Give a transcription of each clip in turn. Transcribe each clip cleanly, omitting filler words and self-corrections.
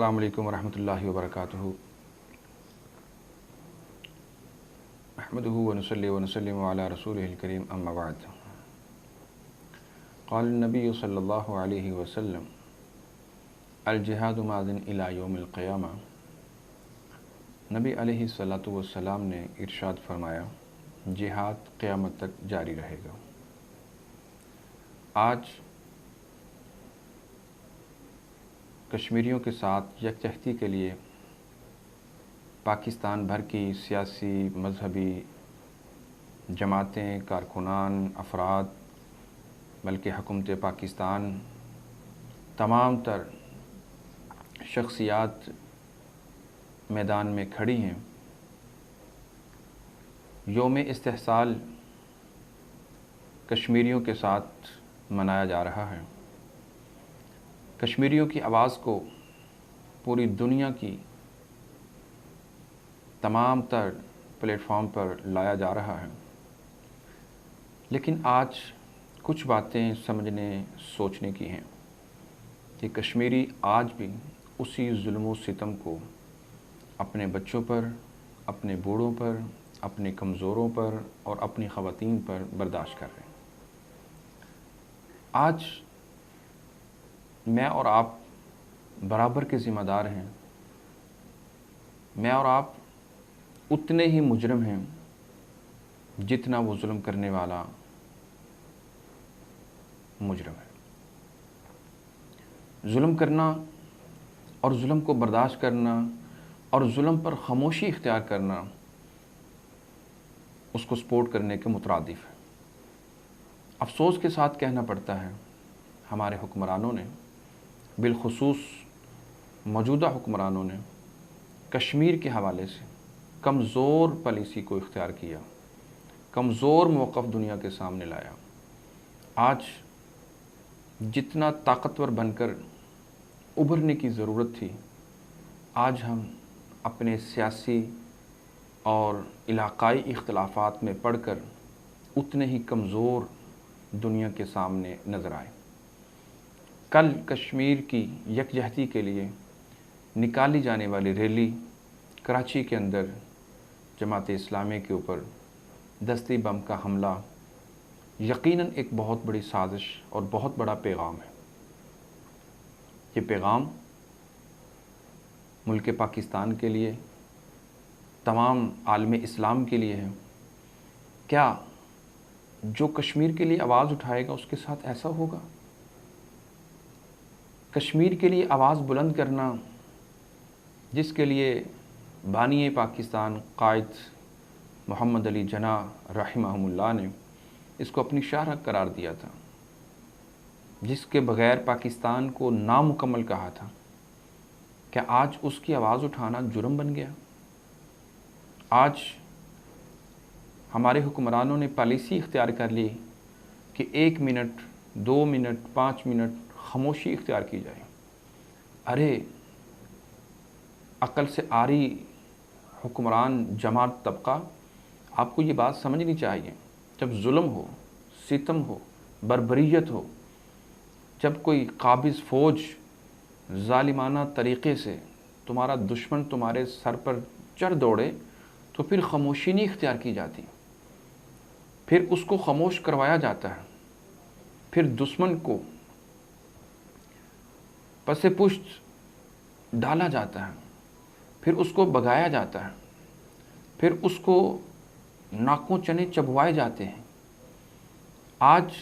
السلام علیکم ورحمۃ اللہ وبرکاتہ۔ نحمدہ ونصلی ونسلم علی رسولہ الکریم، اما بعد۔ قال النبی صلی اللہ علیہ وسلم الجہاد ماض الی یوم القیامہ۔ نبی علیہ الصلاۃ والسلام نے ارشاد فرمایا، جہاد قیامت تک جاری رہے گا۔ آج کشمیریوں کے ساتھ یکجہتی کے لیے پاکستان بھر کی سیاسی، مذہبی جماعتیں، کارکنان، افراد، بلکہ حکومت پاکستان، تمام تر شخصیات میدان میں کھڑی ہیں۔ یوم استحصال کشمیریوں کے ساتھ منایا جا رہا ہے۔ کشمیریوں کی آواز کو پوری دنیا کی تمام تر پلیٹ فارم پر لایا جا رہا ہے، لیکن آج کچھ باتیں سمجھنے سوچنے کی ہیں کہ کشمیری آج بھی اسی ظلم و ستم کو اپنے بچوں پر، اپنے بوڑھوں پر، اپنے کمزوروں پر اور اپنی خواتین پر برداشت کر رہے ہیں۔ آج میں اور آپ برابر کے ذمہ دار ہیں۔ میں اور آپ اتنے ہی مجرم ہیں جتنا وہ ظلم کرنے والا مجرم ہے۔ ظلم کرنا اور ظلم کو برداشت کرنا اور ظلم پر خاموشی اختیار کرنا اس کو سپورٹ کرنے کے مترادف ہے۔ افسوس کے ساتھ کہنا پڑتا ہے، ہمارے حکمرانوں نے، بالخصوص موجودہ حکمرانوں نے کشمیر کے حوالے سے کمزور پالیسی کو اختیار کیا، کمزور موقف دنیا کے سامنے لایا۔ آج جتنا طاقتور بن کر ابھرنے کی ضرورت تھی، آج ہم اپنے سیاسی اور علاقائی اختلافات میں پڑھ کر اتنے ہی کمزور دنیا کے سامنے نظر آئے۔ کل کشمیر کی یکجہتی کے لیے نکالی جانے والی ریلی کراچی کے اندر جماعت اسلامی کے اوپر دستی بم کا حملہ یقیناً ایک بہت بڑی سازش اور بہت بڑا پیغام ہے۔ یہ پیغام ملک پاکستان کے لیے، تمام عالم اسلام کے لیے ہے۔ کیا جو کشمیر کے لیے آواز اٹھائے گا اس کے ساتھ ایسا ہوگا؟ کشمیر کے لیے آواز بلند کرنا، جس کے لیے بانی پاکستان قائد محمد علی جناح رحمہم اللہ نے اس کو اپنی شاہراہ قرار دیا تھا، جس کے بغیر پاکستان کو نامکمل کہا تھا، کیا آج اس کی آواز اٹھانا جرم بن گیا؟ آج ہمارے حکمرانوں نے پالیسی اختیار کر لی کہ 1 منٹ، 2 منٹ، 5 منٹ خاموشی اختیار کی جائے۔ ارے عقل سے عاری حکمران جماعت طبقہ، آپ کو یہ بات سمجھنی چاہیے، جب ظلم ہو، ستم ہو، بربریت ہو، جب کوئی قابض فوج ظالمانہ طریقے سے تمہارا دشمن تمہارے سر پر چڑھ دوڑے، تو پھر خاموشی نہیں اختیار کی جاتی، پھر اس کو خاموش کروایا جاتا ہے، پھر دشمن کو پس پشت ڈالا جاتا ہے، پھر اس کو بھگایا جاتا ہے، پھر اس کو ناکوں چنے چبوائے جاتے ہیں۔ آج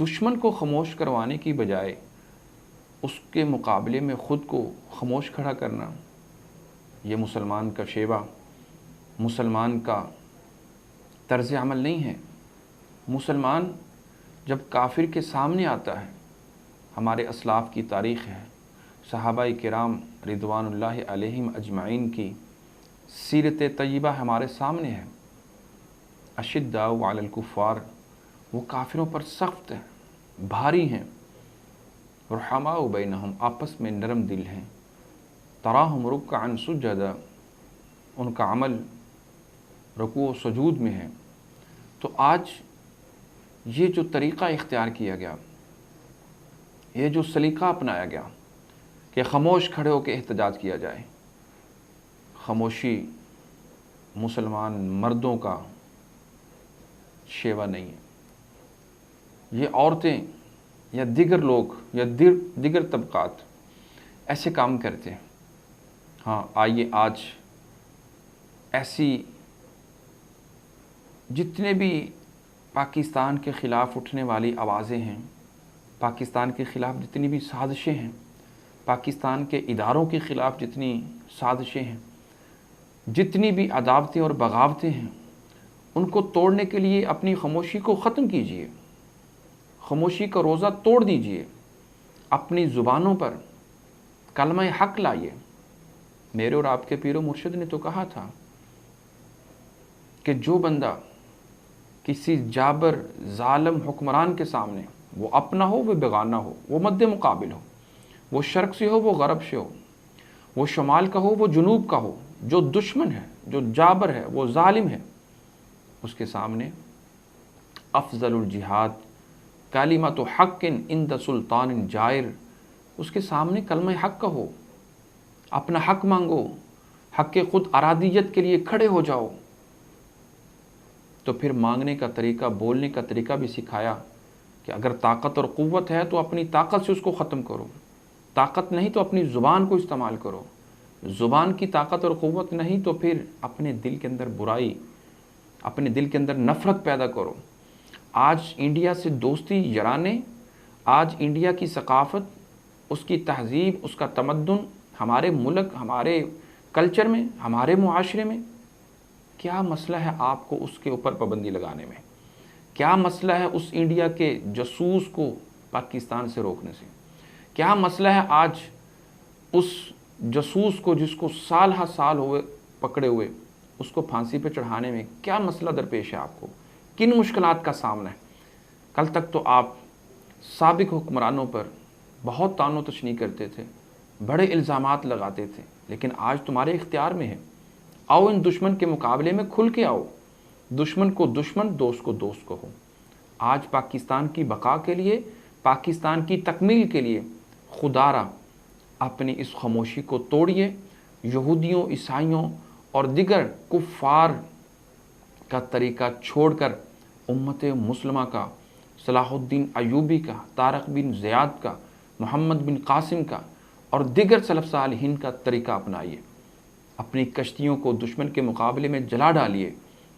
دشمن کو خاموش کروانے کی بجائے اس کے مقابلے میں خود کو خاموش کھڑا کرنا، یہ مسلمان کا شیوہ، مسلمان کا طرز عمل نہیں ہے۔ مسلمان جب کافر کے سامنے آتا ہے، ہمارے اسلاف کی تاریخ ہے، صحابہ کرام رضوان اللہ علیہم اجمعین کی سیرت طیبہ ہمارے سامنے ہے۔ اشداء علی الکفار، وہ کافروں پر سخت ہیں، بھاری ہیں۔ رحماء بینہم، آپس میں نرم دل ہیں۔ تراہم رکعا سجدا، ان کا عمل رکوع و سجود میں ہے۔ تو آج یہ جو طریقہ اختیار کیا گیا، یہ جو سلیقہ اپنایا گیا، کہ خاموش کھڑے ہو کے احتجاج کیا جائے۔ خاموشی مسلمان مردوں کا شیوا نہیں ہے۔ یہ عورتیں یا دیگر لوگ یا دیگر طبقات ایسے کام کرتے ہیں۔ ہاں آئیے آج ایسی جتنے بھی پاکستان کے خلاف اٹھنے والی آوازیں ہیں، پاکستان کے خلاف جتنی بھی سازشیں ہیں، پاکستان کے اداروں کے خلاف جتنی سازشیں ہیں، جتنی بھی عداوتیں اور بغاوتیں ہیں، ان کو توڑنے کے لیے اپنی خاموشی کو ختم کیجیے، خاموشی کا روزہ توڑ دیجیے، اپنی زبانوں پر کلمہ حق لائیے۔ میرے اور آپ کے پیر و مرشد نے تو کہا تھا کہ جو بندہ کسی جابر ظالم حکمران کے سامنے، وہ اپنا ہو وہ بیگانہ ہو، وہ مد مقابل ہو، وہ شرق سے ہو وہ غرب سے ہو، وہ شمال کا ہو وہ جنوب کا ہو، جو دشمن ہے، جو جابر ہے، وہ ظالم ہے، اس کے سامنے افضل الجہاد کلمۃ حق عند سلطان جائر، اس کے سامنے کلمہ حق کہو، اپنا حق مانگو، حق خود ارادیت کے لیے کھڑے ہو جاؤ۔ تو پھر مانگنے کا طریقہ، بولنے کا طریقہ بھی سکھایا کہ اگر طاقت اور قوت ہے تو اپنی طاقت سے اس کو ختم کرو، طاقت نہیں تو اپنی زبان کو استعمال کرو، زبان کی طاقت اور قوت نہیں تو پھر اپنے دل کے اندر برائی، اپنے دل کے اندر نفرت پیدا کرو۔ آج انڈیا سے دوستی یارانے، آج انڈیا کی ثقافت، اس کی تہذیب، اس کا تمدن ہمارے ملک، ہمارے کلچر میں، ہمارے معاشرے میں کیا مسئلہ ہے آپ کو اس کے اوپر پابندی لگانے میں؟ کیا مسئلہ ہے اس انڈیا کے جاسوس کو پاکستان سے روکنے سے؟ کیا مسئلہ ہے آج اس جاسوس کو جس کو سال ہا سال ہوئے پکڑے ہوئے، اس کو پھانسی پہ چڑھانے میں کیا مسئلہ درپیش ہے آپ کو؟ کن مشکلات کا سامنا ہے؟ کل تک تو آپ سابق حکمرانوں پر بہت طعن و تشنیع کرتے تھے، بڑے الزامات لگاتے تھے، لیکن آج تمہارے اختیار میں ہے۔ آؤ ان دشمن کے مقابلے میں کھل کے آؤ، دشمن کو دشمن، دوست کو دوست کہو۔ آج پاکستان کی بقا کے لیے، پاکستان کی تکمیل کے لیے خدا را اپنی اس خاموشی کو توڑیے، یہودیوں، عیسائیوں اور دیگر کفار کا طریقہ چھوڑ کر امت مسلمہ کا، صلاح الدین ایوبی کا، طارق بن زیاد کا، محمد بن قاسم کا اور دیگر سلف صالحین کا طریقہ اپنائیے۔ اپنی کشتیوں کو دشمن کے مقابلے میں جلا ڈالیے،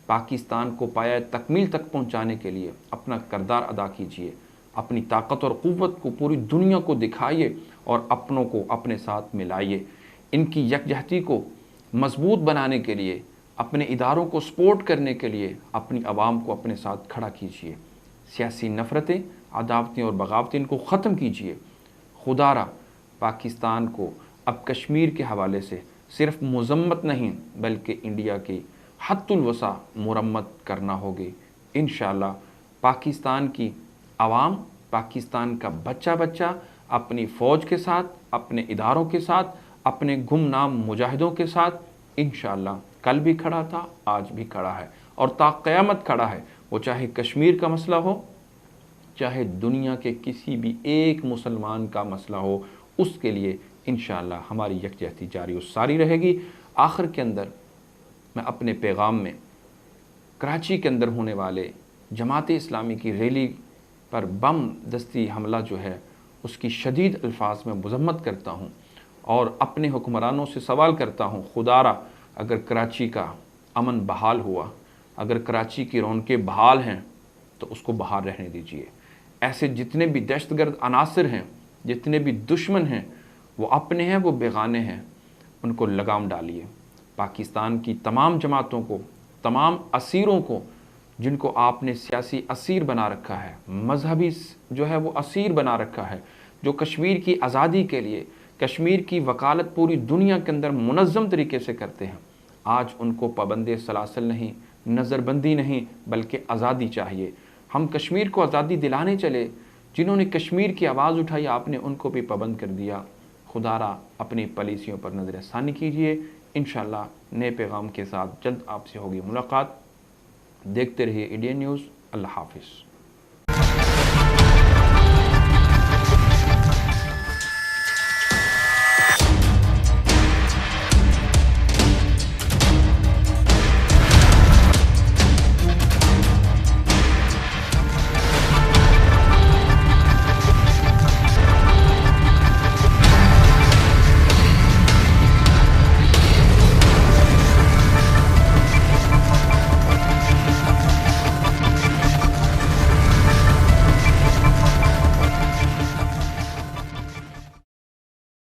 پاکستان کو پایہ تکمیل تک پہنچانے کے لیے اپنا کردار ادا کیجیے، اپنی طاقت اور قوت کو پوری دنیا کو دکھائیے اور اپنوں کو اپنے ساتھ ملائیے۔ ان کی یکجہتی کو مضبوط بنانے کے لیے، اپنے اداروں کو سپورٹ کرنے کے لیے اپنی عوام کو اپنے ساتھ کھڑا کیجیے۔ سیاسی نفرتیں، عداوتیں اور بغاوتیں ان کو ختم کیجیے۔ خدا را پاکستان کو اب کشمیر کے حوالے سے صرف مذمت نہیں بلکہ انڈیا کی حد الوسع مرمت کرنا ہوگی۔ انشاءاللہ پاکستان کی عوام، پاکستان کا بچہ بچہ اپنی فوج کے ساتھ، اپنے اداروں کے ساتھ، اپنے گمنام مجاہدوں کے ساتھ انشاءاللہ کل بھی کھڑا تھا، آج بھی کھڑا ہے اور تا قیامت کھڑا ہے۔ وہ چاہے کشمیر کا مسئلہ ہو، چاہے دنیا کے کسی بھی ایک مسلمان کا مسئلہ ہو، اس کے لیے انشاءاللہ ہماری یکجہتی جاری و ساری رہے گی۔ آخر کے اندر میں اپنے پیغام میں کراچی کے اندر ہونے والے جماعت اسلامی کی ریلی پر بم دستی حملہ جو ہے اس کی شدید الفاظ میں مذمت کرتا ہوں اور اپنے حکمرانوں سے سوال کرتا ہوں، خدا را اگر کراچی کا امن بحال ہوا، اگر کراچی کی رونقیں بحال ہیں تو اس کو بحال رہنے دیجیے۔ ایسے جتنے بھی دہشت گرد عناصر ہیں، جتنے بھی دشمن ہیں، وہ اپنے ہیں، وہ بیگانے ہیں، ان کو لگام ڈالیے۔ پاکستان کی تمام جماعتوں کو، تمام اسیروں کو جن کو آپ نے سیاسی اسیر بنا رکھا ہے، مذہبی جو ہے وہ اسیر بنا رکھا ہے، جو کشمیر کی آزادی کے لیے، کشمیر کی وکالت پوری دنیا کے اندر منظم طریقے سے کرتے ہیں، آج ان کو پابند سلاسل نہیں، نظر بندی نہیں بلکہ آزادی چاہیے۔ ہم کشمیر کو آزادی دلانے چلے، جنہوں نے کشمیر کی آواز اٹھائی آپ نے ان کو بھی پابند کر دیا۔ خدا را اپنی پالیسیوں پر نظر ثانی کیجیے۔ انشاءاللہ نئے پیغام کے ساتھ جلد آپ سے ہوگی ملاقات۔ دیکھتے رہیے انڈین نیوز۔ اللہ حافظ۔